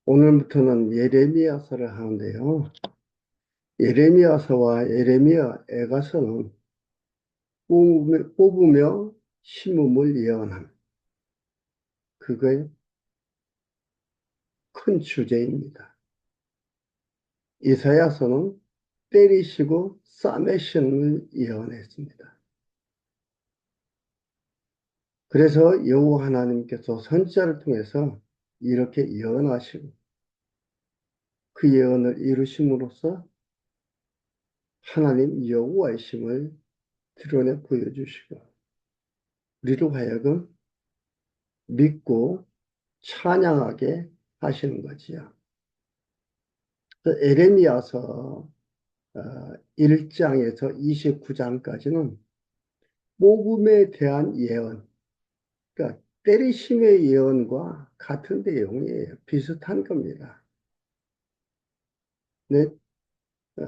오늘부터는 예레미야서를 하는데요. 예레미야서와 예레미야 애가서는 뽑으며 심음을 예언한 그거의 큰 주제입니다. 이사야서는 때리시고 싸매시는 예언했습니다. 그래서 여호와 하나님께서 선지자를 통해서 이렇게 예언하시고 그 예언을 이루심으로써 하나님 여호와의 심을 드러내 보여주시고 우리로 하여금 믿고 찬양하게 하시는 거지요. 에레미야서 1장에서 29장까지는 복음에 대한 예언, 그러니까 때리심의 예언과 같은 내용이에요. 비슷한 겁니다. 네, 어,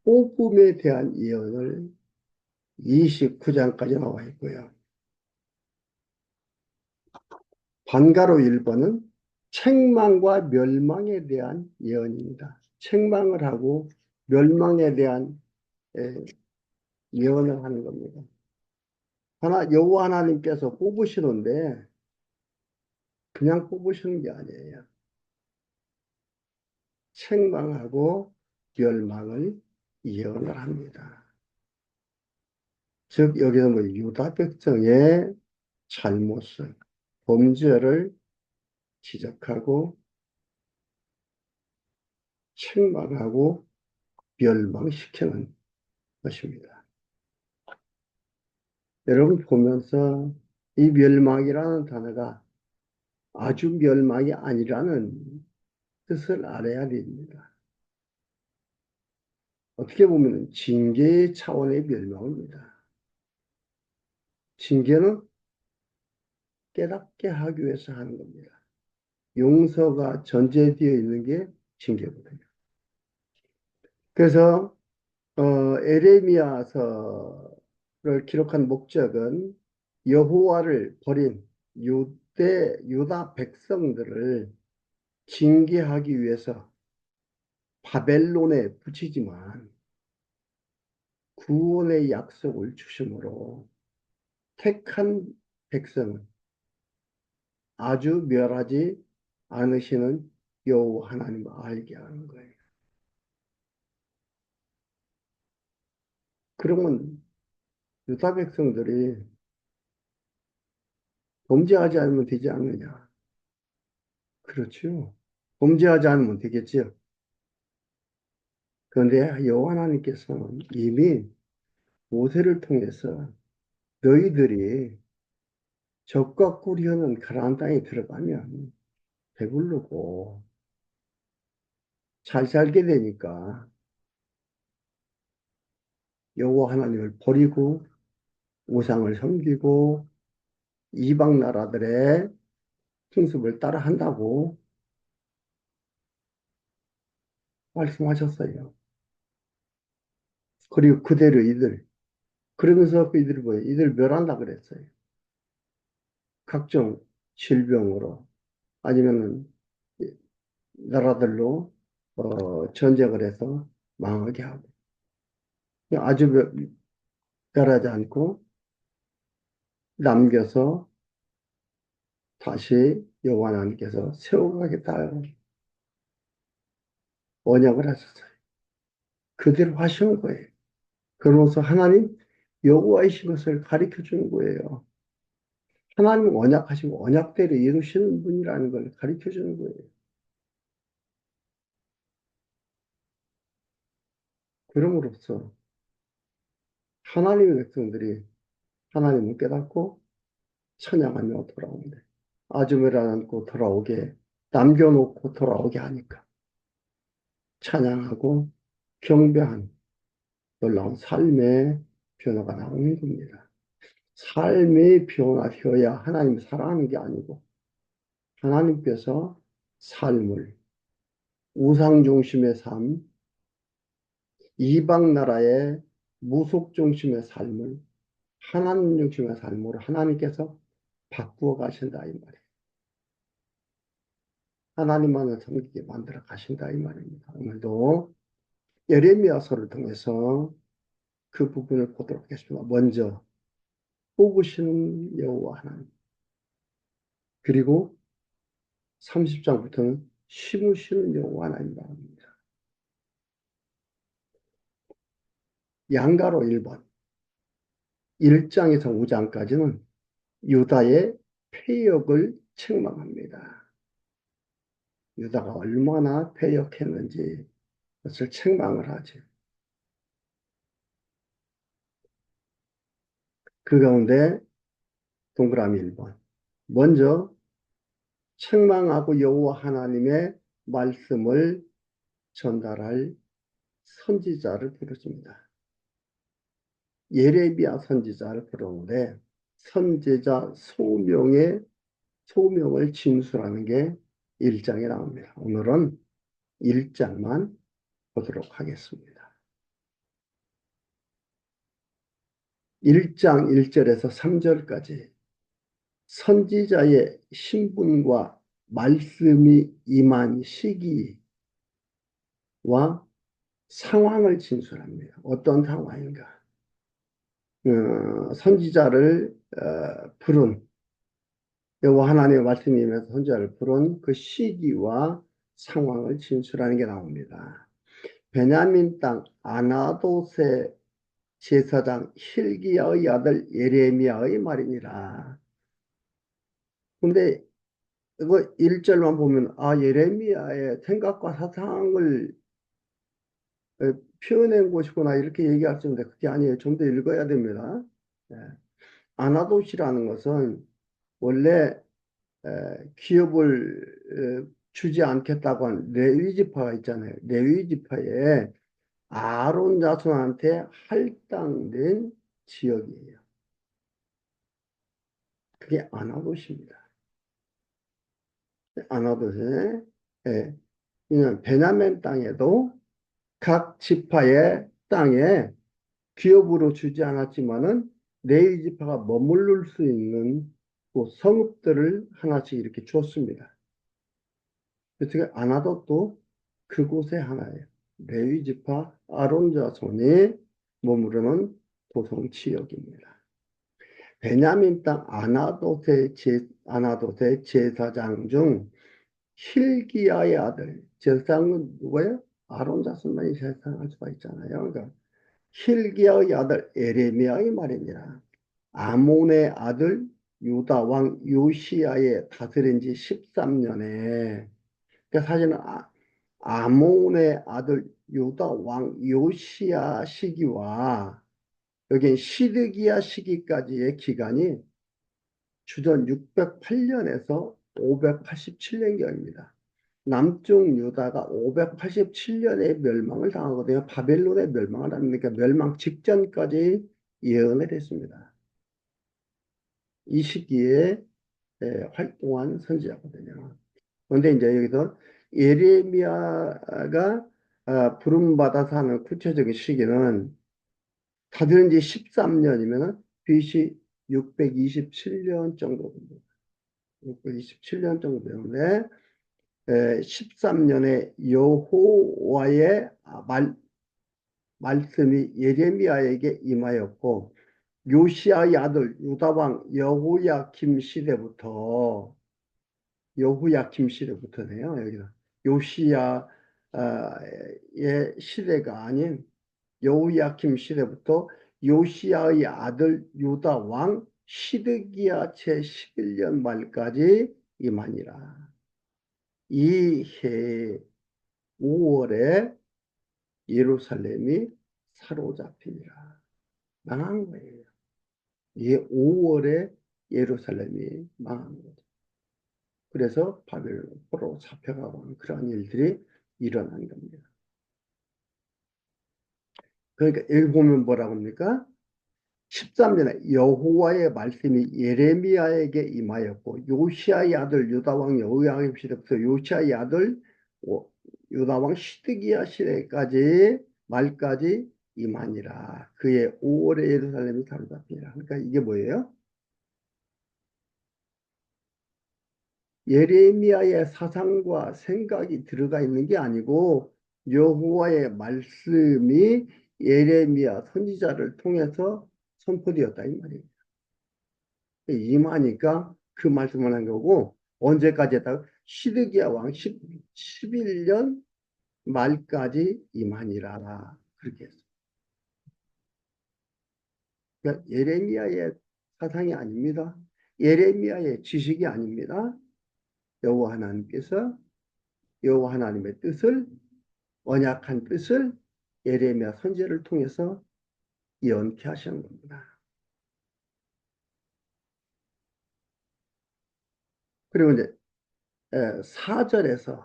복음에 대한 예언을 29장까지 나와 있고요. 반가로 1번은 책망과 멸망에 대한 예언입니다. 책망을 하고 멸망에 대한 예언을 하는 겁니다. 여호와 하나님께서 뽑으시는데 그냥 뽑으시는 게 아니에요. 책망하고 멸망을 예언을 합니다. 즉 여기서 유다 백성의 잘못을 범죄를 지적하고 책망하고 멸망시키는 것입니다. 여러분 보면서 이 멸망이라는 단어가 아주 멸망이 아니라는 뜻을 알아야 됩니다. 어떻게 보면 징계 차원의 멸망입니다. 징계는 깨닫게 하기 위해서 하는 겁니다. 용서가 전제되어 있는 게 징계거든요. 그래서 에레미야서를 기록한 목적은 여호와를 버린 유다 백성들을 징계하기 위해서 바벨론에 붙이지만 구원의 약속을 주심으로 택한 백성은 아주 멸하지 않으시는 여호와 하나님을 알게 하는 거예요. 그러면 유다 백성들이 범죄하지 않으면 되지 않느냐? 그렇죠. 범죄하지 않으면 되겠지요. 그런데 여호와 하나님께서는 이미 모세를 통해서 너희들이 적과 꿀이 흐는 가나안 땅에 들어가면 배부르고 잘 살게 되니까 여호와 하나님을 버리고 우상을 섬기고 이방 나라들의 풍습을 따라 한다고 말씀하셨어요. 그리고 그대로 그러면서 그 이들이 뭐예요? 이들 멸한다 그랬어요. 각종 질병으로 아니면은 나라들로 전쟁을 해서 망하게 하고 아주 멸하지 않고 남겨서 다시 여호와 하나님께서 세워가겠다 언약을 하셨어요. 그대로 하시는 거예요. 그러면서 하나님 여호와이신 것을 가르쳐 주는 거예요. 하나님 언약하시고 언약대로 이루시는 분이라는 걸 가르쳐 주는 거예요. 그럼으로써 하나님의 백성들이 하나님을 깨닫고 찬양하며 돌아오는데 아주메를 않고 돌아오게 남겨놓고 돌아오게 하니까 찬양하고 경배한 놀라운 삶의 변화가 나오는 겁니다. 삶의 변화되어야 하나님을 사랑하는 게 아니고 하나님께서 삶을 우상 중심의 삶, 이방 나라의 무속 중심의 삶을 하나님 중심의 삶으로 하나님께서 바꾸어 가신다 이 말이에요. 하나님만을 섬기게 만들어 가신다 이 말입니다. 오늘도 예레미야서를 통해서 그 부분을 보도록 하겠습니다. 먼저 뽑으시는 여호와 하나님, 그리고 30장부터는 심으시는 여호와 하나님 말입니다. 양가로 1번, 1장에서 5장까지는 유다의 패역을 책망합니다. 유다가 얼마나 패역했는지 그것을 책망을 하죠. 그 가운데 동그라미 1번. 먼저 책망하고 여호와 하나님의 말씀을 전달할 선지자를 부르십니다. 예레미야 선지자를 부르는데 선지자 소명을 진술하는 게 1장에 나옵니다. 오늘은 1장만 보도록 하겠습니다. 1장 1절에서 3절까지 선지자의 신분과 말씀이 임한 시기와 상황을 진술합니다. 어떤 상황인가? 선지자를 부른 여호와 하나님의 말씀이 임해서 선지자를 부른 그 시기와 상황을 진술하는 게 나옵니다. 베냐민 땅 아나돗의 제사장 hil기야의 아들 예레미야의 말이니라. 근데 이거 1절만 보면 예레미야의 생각과 사상을 표현한 것이구나 이렇게 얘기할 수 있는데 그게 아니에요. 좀 더 읽어야 됩니다. 예. 아나돗이라는 것은 원래 기업을 주지 않겠다고 한 레위 지파가 있잖아요. 레위 지파에 아론 자손한테 할당된 지역이에요. 그게 아나돗입니다. 아나돗에 그냥 베냐민 땅에도 각 지파의 땅에 기업으로 주지 않았지만은 레위 지파가 머무를 수 있는 그 성읍들을 하나씩 이렇게 줬습니다. 그래서 아나돗도 그곳의 하나예요. 레위 지파 아론 자손이 머무르는 도성 지역입니다. 베냐민 땅 아나돗의 제사장 중 hil기야의 아들, 제사장은 누구예요? 아론 자손만이 제사장할 수가 있잖아요. 그러니까 hil기야의 아들 에레미야의 말이니라. 아몬의 아들 유다 왕 요시야의 다스린 지 13년에, 그러니까 사실은 아몬의 아들 유다 왕 요시야 시기와 여기 시드기야 시기까지의 기간이 주전 608년에서 587년경입니다. 남쪽 유다가 587년에 멸망을 당하거든요. 바벨론의 멸망을 합니까? 멸망 직전까지 예언을 했습니다. 이 시기에 활동한 선지자거든요. 그런데 이제 여기서 예레미야가 부름받아서 하는 구체적인 시기는 다들 이제 13년이면 BC 627년 정도 됩니다. 627년 정도 되는데 13년에 여호와의 말씀이 예레미야에게 임하였고 요시야의 아들 유다왕 여호야김 시대부터네요. 여기는 요시야의 시대가 아닌 여호야김 시대부터 요시야의 아들 유다 왕 시드기야 제11년 말까지 임하니라. 이 해 5월에 예루살렘이 사로잡히니라. 망한 거예요. 이 5월에 예루살렘이 망한 거죠. 그래서 바벨론으로 잡혀가고 하는 그러한 일들이 일어난 겁니다. 그러니까 여기 보면 뭐라고 합니까? 13년에 여호와의 말씀이 예레미야에게 임하였고 요시야의 아들 유다왕 여호야김 시대부터 요시야의 아들 유다왕 시드기야 시대까지 말까지 임하니라. 그의 5월에 예루살렘이 사로잡히니라. 그러니까 이게 뭐예요? 예레미야의 사상과 생각이 들어가 있는 게 아니고 여호와의 말씀이 예레미야 선지자를 통해서 선포되었다 이 말이에요. 임하니까 그 말씀을 한 거고 언제까지 했다고? 시드기야 왕 11년 말까지 임하니라 그렇게 했어요. 그러니까 예레미야의 사상이 아닙니다. 예레미야의 지식이 아닙니다. 여호와 하나님께서 여호와 하나님의 뜻을 언약한 뜻을 예레미야 선지자를 통해서 예언케 하시는 겁니다. 그리고 이제 4절에서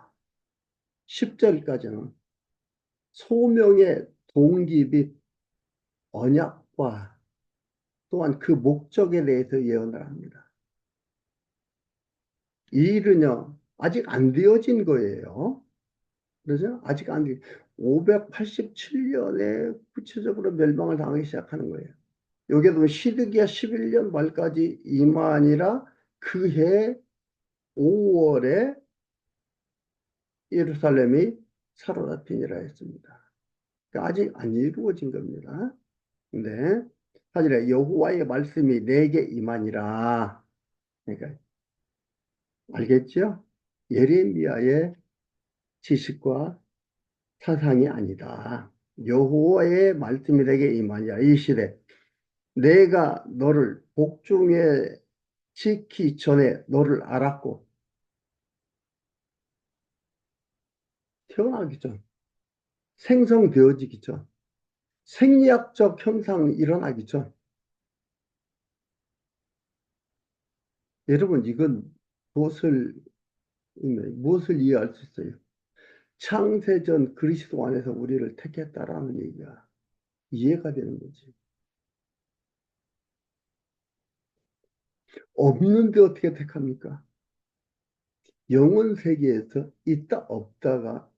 10절까지는 소명의 동기 및 언약과 또한 그 목적에 대해서 예언을 합니다. 이 일은요, 아직 안 되어진 거예요. 그래서 아직 안 돼. 587년에 구체적으로 멸망을 당하기 시작하는 거예요. 여기에도 시드기야 11년 말까지 임하니라 그해 5월에 예루살렘이 사로잡히니라 했습니다. 그러니까 아직 안 이루어진 겁니다. 근데 사실에 여호와의 말씀이 내게 임하니라. 그러니까 알겠죠? 예레미야의 지식과 사상이 아니다. 여호와의 말씀이 내게 임하니라. 이 시대 내가 너를 복중에 지기 전에 너를 알았고 태어나기 전 생성되어지기 전 생리학적 현상이 일어나기 전 여러분 이건 무엇을 무엇을 이해할 수 있어요? 창세전 그리스도 안에서 우리를 택했다라는 얘기가 이해가 되는 거지. 없는데 어떻게 택합니까? 영혼 세계에서 있다 없다가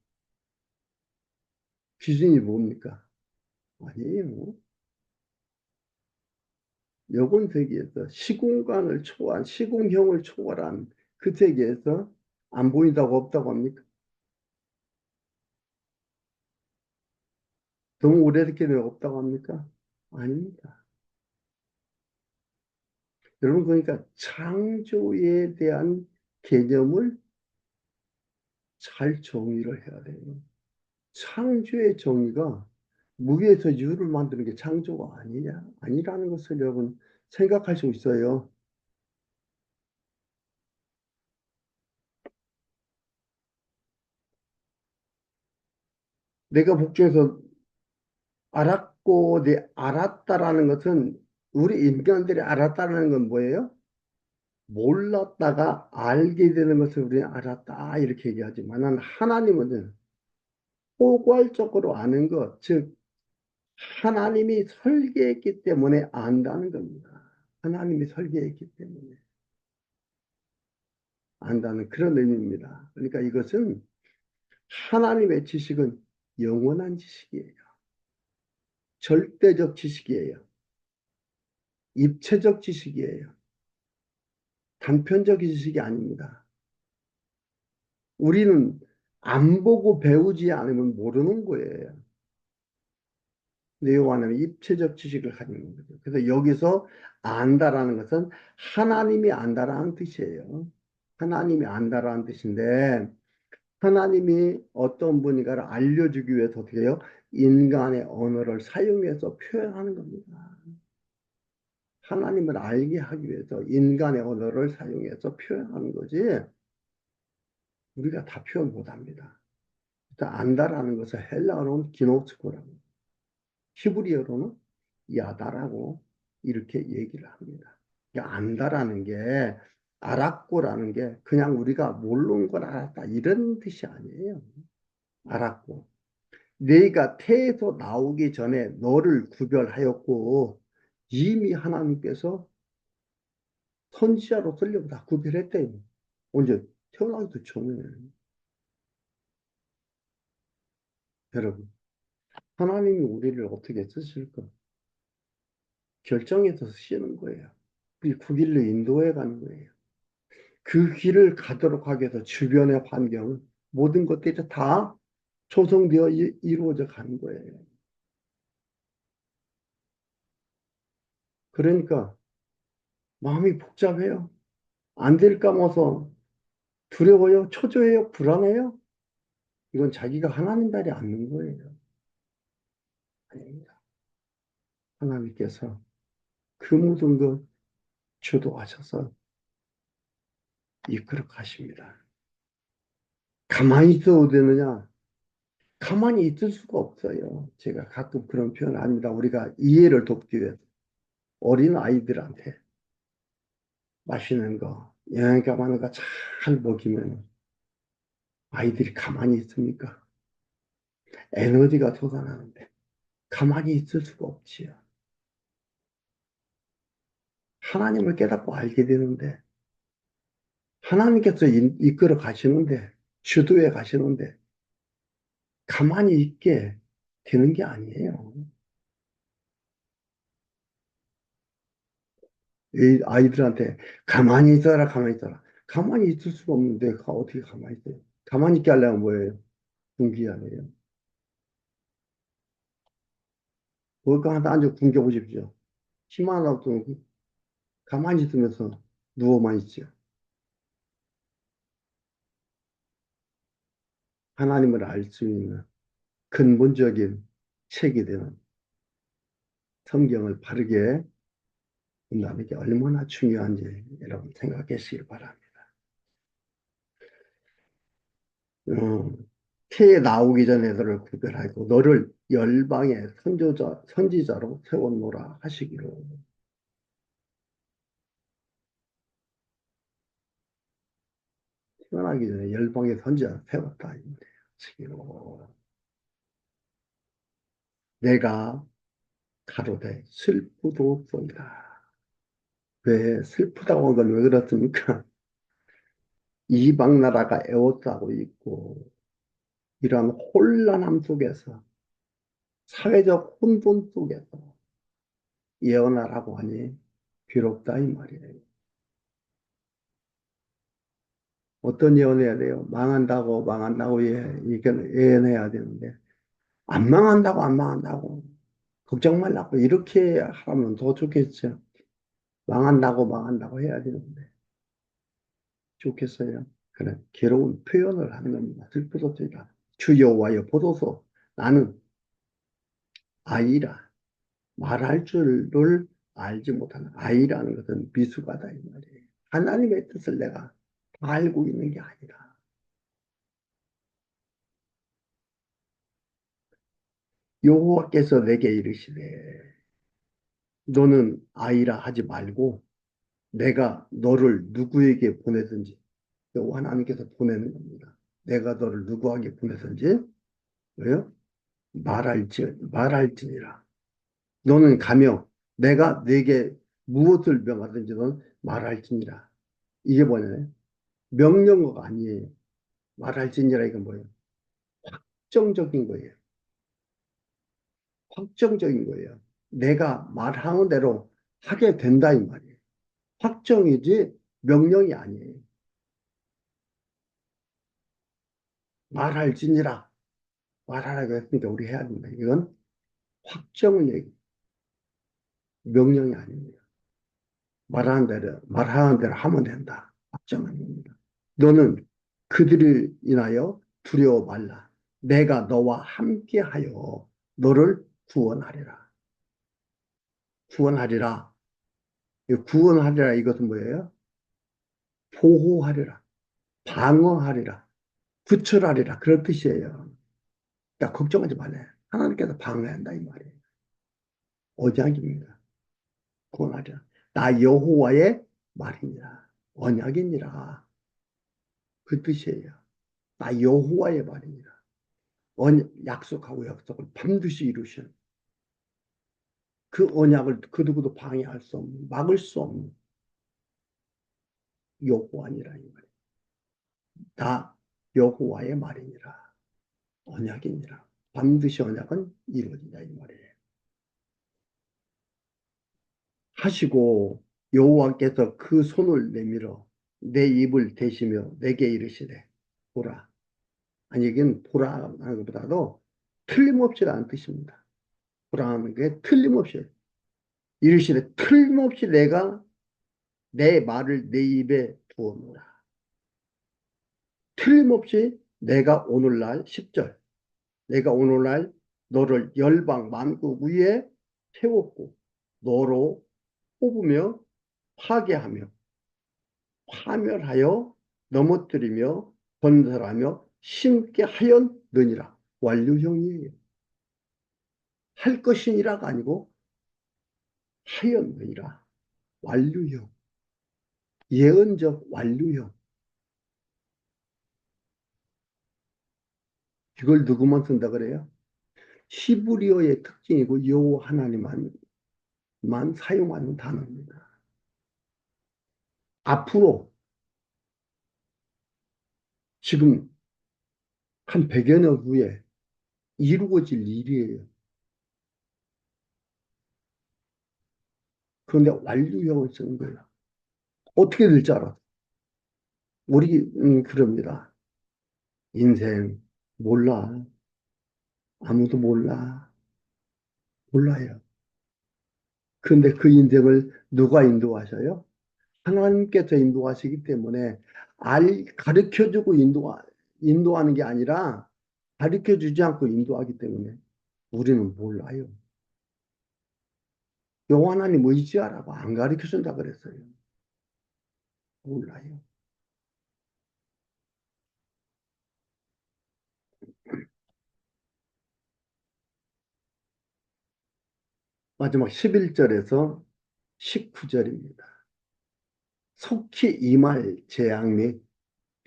기준이 뭡니까? 아니에요. 영혼 세계에서 시공간을 초월한 시공형을 초월한 그 세계에서 안 보인다고 없다고 합니까? 너무 오래됐기 때문에 없다고 합니까? 아닙니다. 여러분 그러니까 창조에 대한 개념을 잘 정의를 해야 돼요. 창조의 정의가 무에서 유를 만드는 게 창조가 아니냐? 아니라는 것을 여러분 생각할 수 있어요. 내가 복중에서 알았고, 내 알았다라는 것은 우리 인간들이 알았다는 건 뭐예요? 몰랐다가 알게 되는 것을 우리는 알았다 이렇게 얘기하지만 하나님은 포괄적으로 아는 것, 즉 하나님이 설계했기 때문에 안다는 겁니다. 하나님이 설계했기 때문에 안다는 그런 의미입니다. 그러니까 이것은 하나님의 지식은 영원한 지식이에요. 절대적 지식이에요. 입체적 지식이에요. 단편적 지식이 아닙니다. 우리는 안 보고 배우지 않으면 모르는 거예요. 내용하는 입체적 지식을 가지는 거죠. 그래서 여기서 안다라는 것은 하나님이 안다라는 뜻이에요. 하나님이 안다라는 뜻인데 하나님이 어떤 분인가를 알려주기 위해서 어떻게 해요? 인간의 언어를 사용해서 표현하는 겁니다. 하나님을 알게 하기 위해서 인간의 언어를 사용해서 표현하는 거지 우리가 다 표현 못합니다. 일단 안다라는 것을 헬라어로는 기노스코라고 히브리어로는 야다라고 이렇게 얘기를 합니다. 그러니까 안다라는 게 알았고라는 게 그냥 우리가 모르는 걸 알았다 이런 뜻이 아니에요. 알았고 네가 태에서 나오기 전에 너를 구별하였고 이미 하나님께서 선지자로 쓰려고 다 구별했대요. 언제? 태어나기도 전에. 여러분 하나님이 우리를 어떻게 쓰실까? 결정해서 쓰시는 거예요. 우리 그 길로 인도해 가는 거예요. 그 길을 가도록 하기 위해서 주변의 환경, 모든 것들이 다 조성되어 이루어져 가는 거예요. 그러니까 마음이 복잡해요. 안 될까 봐서 두려워요, 초조해요, 불안해요. 이건 자기가 하나님 달이 않는 거예요. 아닙니다. 하나님께서 그 모든 것 주도하셔서 이끌어 가십니다. 가만히 있어도 되느냐? 가만히 있을 수가 없어요. 제가 가끔 그런 표현 합니다. 우리가 이해를 돕기 위해서 어린 아이들한테 맛있는 거, 영양가 많은 거 잘 먹이면 아이들이 가만히 있습니까? 에너지가 솟아나는데 가만히 있을 수가 없지요. 하나님을 깨닫고 알게 되는데 하나님께서 이끌어 가시는데 주도해 가시는데 가만히 있게 되는 게 아니에요. 이 아이들한테 가만히 있어라, 가만히 있어라. 가만히 있을 수가 없는데 어떻게 가만히 있어요? 가만히 있게 하려면 뭐예요? 군기하네요. 그거 하나 앉아 굶겨 보십시오. 힘 하나 없으면 가만히 있으면서 누워만 있죠. 하나님을 알 수 있는 근본적인 책이 되는 성경을 바르게 본다는 게 얼마나 중요한지 여러분 생각하시길 바랍니다. 어, 태에 나오기 전에 너를 구별하고 너를 열방의 선지자로 세워놓으라 하시기로. 태어나기 전에 열방의 선지자로 세웠다. 하시기로. 내가 가로되 슬프도소이다. 왜 슬프다고 한 건 왜 그렇습니까? 이방 나라가 애워싸고 있고 이러한 혼란함 속에서 사회적 혼돈 속에서 예언하라고 하니 괴롭다 이 말이에요. 어떤 예언해야 돼요? 망한다고 망한다고 예언해야 되는데 안 망한다고 안 망한다고 걱정 말라고 이렇게 하면 더 좋겠죠. 망한다고 망한다고 해야 되는데 좋겠어요. 그런 괴로운 표현을 하는 겁니다. 슬프도소이다. 주 여호와여 보소서 나는 아이라 말할 줄을 알지 못하는 아이라는 것은 미숙하다 이 말이에요. 하나님의 뜻을 내가 다 알고 있는 게 아니라 여호와께서 내게 이르시되 너는 아이라 하지 말고 내가 너를 누구에게 보내든지 여호와 하나님께서 보내는 겁니다. 내가 너를 누구에게 보내든지 왜요? 말할지니라. 너는 가며 내가 네게 무엇을 명하든지 너는 말할지니라. 이게 뭐냐? 명령어가 아니에요. 말할지니라 이건 뭐예요? 확정적인 거예요. 확정적인 거예요. 내가 말하는 대로 하게 된다 이 말이에요. 확정이지 명령이 아니에요. 말할지니라. 말하라고 했으니까 우리 해야 된다. 이건 확정을 얘기, 명령이 아닙니다. 말하는 대로 하면 된다. 확정 아닙니다. 너는 그들을 인하여 두려워 말라. 내가 너와 함께하여 너를 구원하리라. 구원하리라. 이 구원하리라 이것은 뭐예요? 보호하리라. 방어하리라. 구출하리라. 그런 뜻이에요. 그러니까 걱정하지 말래. 하나님께서 방어한다 이 말이에요. 언약입니다. 구원하리라. 나 여호와의 말이니라. 언약이니라. 그 뜻이에요. 나 여호와의 말이니라. 약속하고 약속을 반드시 이루신 그 언약을 그 누구도 방해할 수 없는, 막을 수 없는 여호와니라 이 말이에요. 나 여호와의 말이니라. 언약이니라. 반드시 언약은 이루어진다 이 말이에요. 하시고 여호와께서 그 손을 내밀어 내 입을 대시며 내게 이르시되 보라. 아니 이건 보라 하는 것보다도 틀림없이라는 뜻입니다. 보라 하는 게 틀림없이 이르시되 틀림없이 내가 내 말을 내 입에 두었노라. 틀림없이 내가 오늘날 10절 내가 오늘날 너를 열방 만국 위에 세웠고 너로 뽑으며 파괴하며 파멸하여 넘어뜨리며 건설하며 심게 하였느니라. 완료형이에요. 할 것이니라가 아니고 하였느니라. 완료형. 예언적 완료형. 이걸 누구만 쓴다 그래요? 히브리어의 특징이고 여호와 하나님만 사용하는 단어입니다. 앞으로 지금 한 100여 년 후에 이루어질 일이에요. 그런데 완료형을 쓰는 거예요. 어떻게 될지 알아? 우리 그럽니다. 인생 몰라. 아무도 몰라. 몰라요. 그런데 그 인생을 누가 인도하셔요? 하나님께서 인도하시기 때문에 가르쳐주고 인도하는 게 아니라 가르쳐주지 않고 인도하기 때문에 우리는 몰라요. 여호와 하나님 의지하라고 안 가르쳐준다 그랬어요. 몰라요. 마지막 11절에서 19절입니다. 속히 임할 재앙 및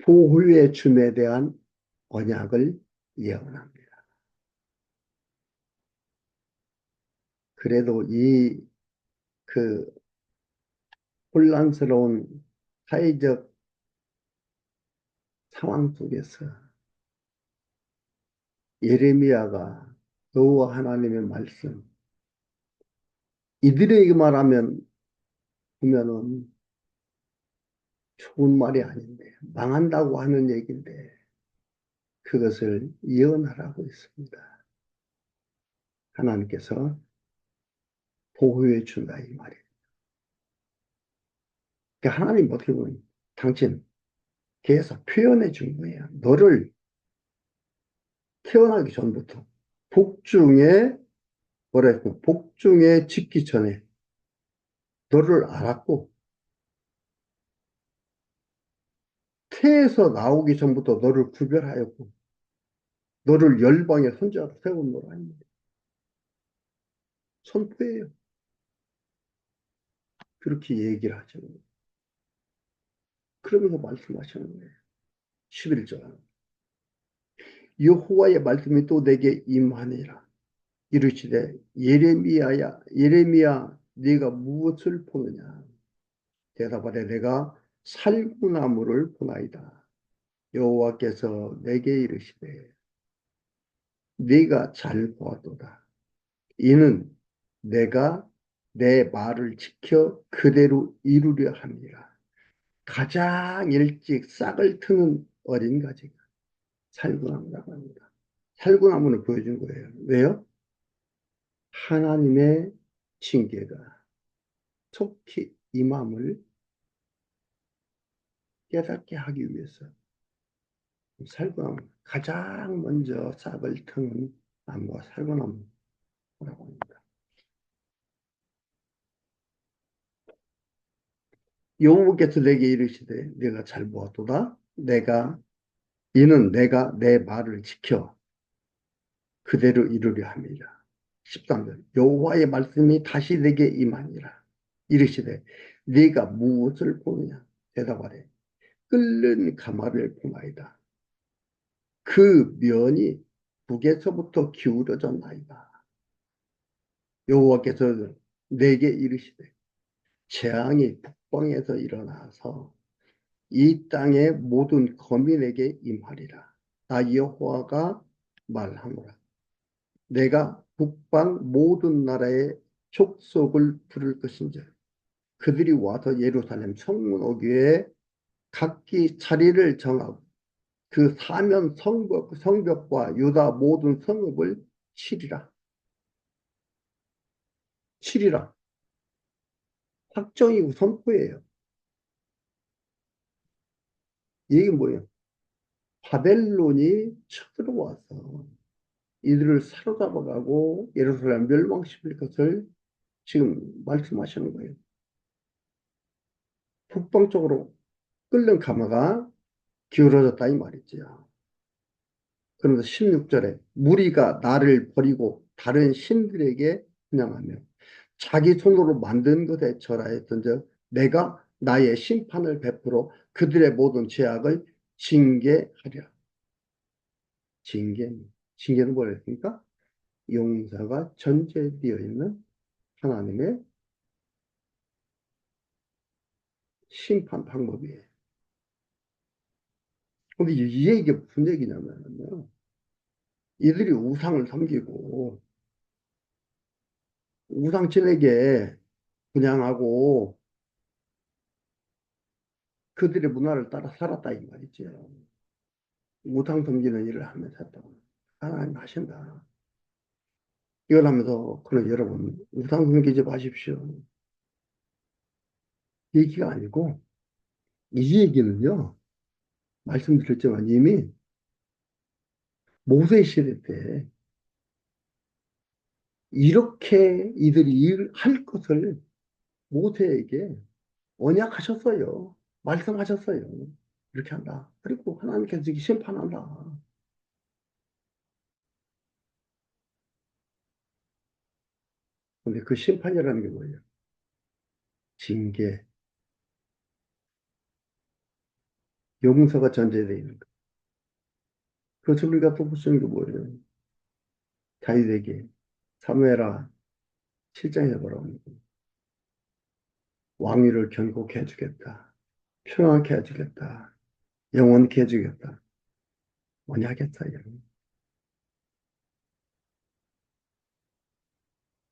보호의 줌에 대한 언약을 예언합니다. 그래도 그 혼란스러운 사회적 상황 속에서 예레미야가 여호와 하나님의 말씀, 이들에게 말하면 보면은 좋은 말이 아닌데 망한다고 하는 얘기인데 그것을 예언하라고 했습니다. 하나님께서 보호해 준다 이 말이에요. 그러니까 하나님 어떻게 보면 당신 계속 표현해 준 거예요. 너를 태어나기 전부터 복중에 뭐라 했고 복중에 짓기 전에 너를 알았고 태에서 나오기 전부터 너를 구별하였고 너를 열방의 선지자로 세운 노라. 선포예요. 그렇게 얘기를 하죠. 그러면서 말씀하시는 거예요. 11절. 여호와의 말씀이 또 내게 임하니라. 이르시되 예레미야야 예레미야 네가 무엇을 보느냐. 대답하되 내가 살구나무를 보나이다. 여호와께서 내게 이르시되 네가 잘 보았도다. 이는 내가 내 말을 지켜 그대로 이루려 함이라. 가장 일찍 싹을 트는 어린 가지가 살구나무라고 합니다. 살구나무는 보여준 거예요. 왜요? 하나님의 징계가 속히 임함을 깨닫게 하기 위해서 살구나무, 가장 먼저 싹을 트는 나무가 살구나무라고 합니다. 여호와께서 내게 이르시되 내가 잘 보았도다. 이는 내가 내 말을 지켜 그대로 이루려 함이라. 13절 여호와의 말씀이 다시 내게 임하니라. 이르시되 네가 무엇을 보느냐. 대답하래 끓는 가마를 보나이다. 그 면이 북에서부터 기울어졌나이다. 여호와께서 내게 이르시되 재앙이 북방에서 일어나서 이 땅의 모든 거민에게 임하리라. 나 여호와가 말하노라. 내가 북방 모든 나라의 족속을 부를 것인지 그들이 와서 예루살렘 성문 어귀에 각기 자리를 정하고 그 사면 성벽과 유다 모든 성읍을 치리라. 치리라. 확정이고 선포예요. 이게 뭐예요? 바벨론이 쳐들어와서 이들을 사로잡아가고 예루살렘 멸망시킬 것을 지금 말씀하시는 거예요. 북방쪽으로 끓는 가마가 기울어졌다 이 말이죠. 그러면서 16절에 무리가 나를 버리고 다른 신들에게 분양하며 자기 손으로 만든 것에 절하였던즉 내가 나의 심판을 베풀어 그들의 모든 죄악을 징계하리라. 징계. 징계는 뭐였습니까? 용서가 전제되어 있는 하나님의 심판 방법이에요. 근데 이게 무슨 얘기냐면요. 이들이 우상을 섬기고 우상신에게 분양하고 그들의 문화를 따라 살았다 이 말이죠. 우상 섬기는 일을 하면서 했다고. 하나님 하신다. 이걸 하면서 그런 여러분 우상 섬기지 마십시오. 얘기가 아니고 이 얘기는요. 말씀드렸지만 이미 모세 시대 때 이렇게 이들이 일할 것을 모세에게 언약하셨어요. 말씀하셨어요. 이렇게 한다. 그리고 하나님께서 이렇게 심판한다. 근데 그 심판이라는 게 뭐예요? 징계, 용서가 전제되어 있는 거. 그래서 우리가 또 무슨 게 뭐예요? 다윗에게 사무엘아 7장에서 뭐라고 합니까? 왕위를 견고케 해주겠다. 평안케 해주겠다. 영원케 해주겠다. 언약했어요.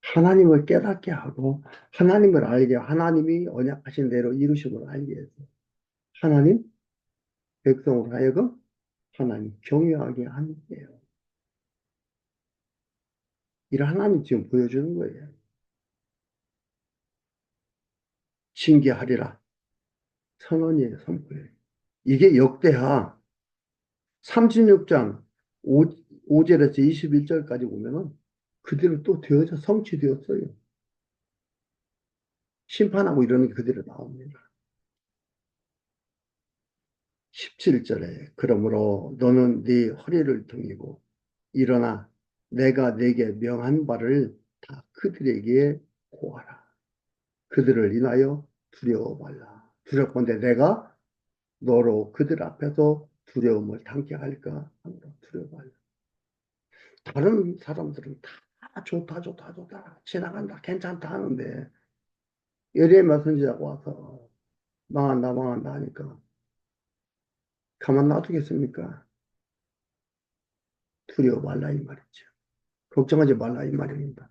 하나님을 깨닫게 하고 하나님을 알게 하나님이 언약하신 대로 이루심을 알게 해서 하나님 백성으로 하여금 하나님 경외하게 하는 거예요. 이를 하나님 지금 보여주는 거예요. 징계하리라. 선언이에요, 선포예요. 이게 역대하 36장 5절에서 21절까지 보면은 그대로 또 되어져 성취되었어요. 심판하고 이러는 게 그대로 나옵니다. 17절에 그러므로 너는 네 허리를 등이고 일어나 내가 네게 명한 바를 다 그들에게 고하라. 그들을 인하여 두려워 말라. 두렵건대 내가 너로 그들 앞에서 두려움을 당케 할까 하므로 두려워 말라. 다른 사람들은 다 좋다 좋다 좋다 지나간다 괜찮다 하는데 예레미야 선지자가 와서 망한다 망한다 하니까 가만 놔두겠습니까? 두려워 말라 이 말이죠. 걱정하지 말라 이 말입니다.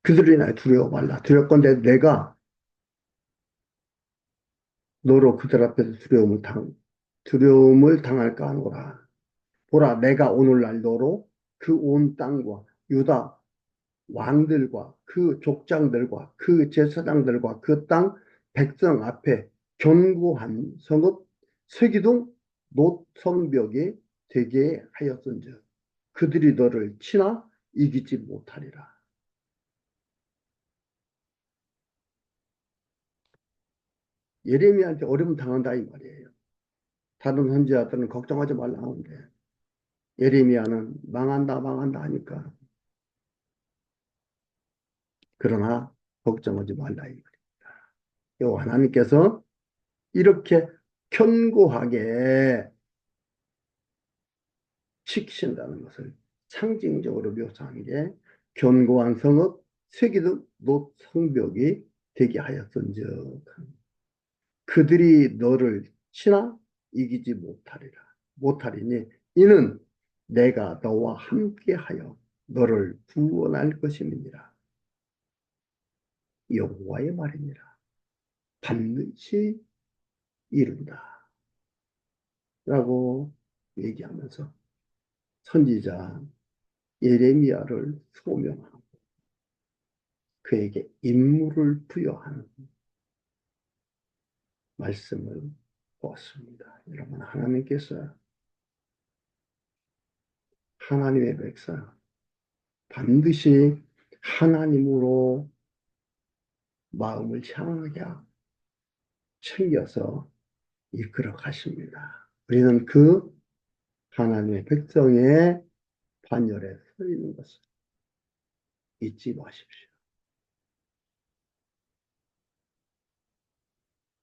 그들로 인하여 두려워 말라. 두렵건대 내가 너로 그들 앞에서 두려움을 당할까 하노라. 보라, 내가 오늘날 너로 그 온 땅과 유다 왕들과 그 족장들과 그 제사장들과 그 땅 백성 앞에 견고한 성읍 서기둥 놋 성벽이 되게 하였은즉 그들이 너를 치나 이기지 못하리라. 예레미야한테 어려움 당한다 이 말이에요. 다른 선지자들은 걱정하지 말라 하는데 예레미야는 망한다 망한다 하니까 그러나 걱정하지 말라 이 말입니다. 여호와 하나님께서 이렇게 견고하게 지키신다는 것을 상징적으로 묘사한 게 견고한 성읍 세기도 놋 성벽이 되게 하였은즉 그들이 너를 치나 이기지 못하리니 이는 내가 너와 함께하여 너를 구원할 것임이니라. 여호와의 말이니라. 반드시 이룬다. 라고 얘기하면서 선지자 예레미야를 소명하고 그에게 임무를 부여하는 말씀을 보았습니다. 여러분, 하나님께서 하나님의 백성 반드시 하나님으로 마음을 향하게 챙겨서 이끌어 가십니다. 우리는 그 하나님의 백성의 반열에 서 있는 것을 잊지 마십시오.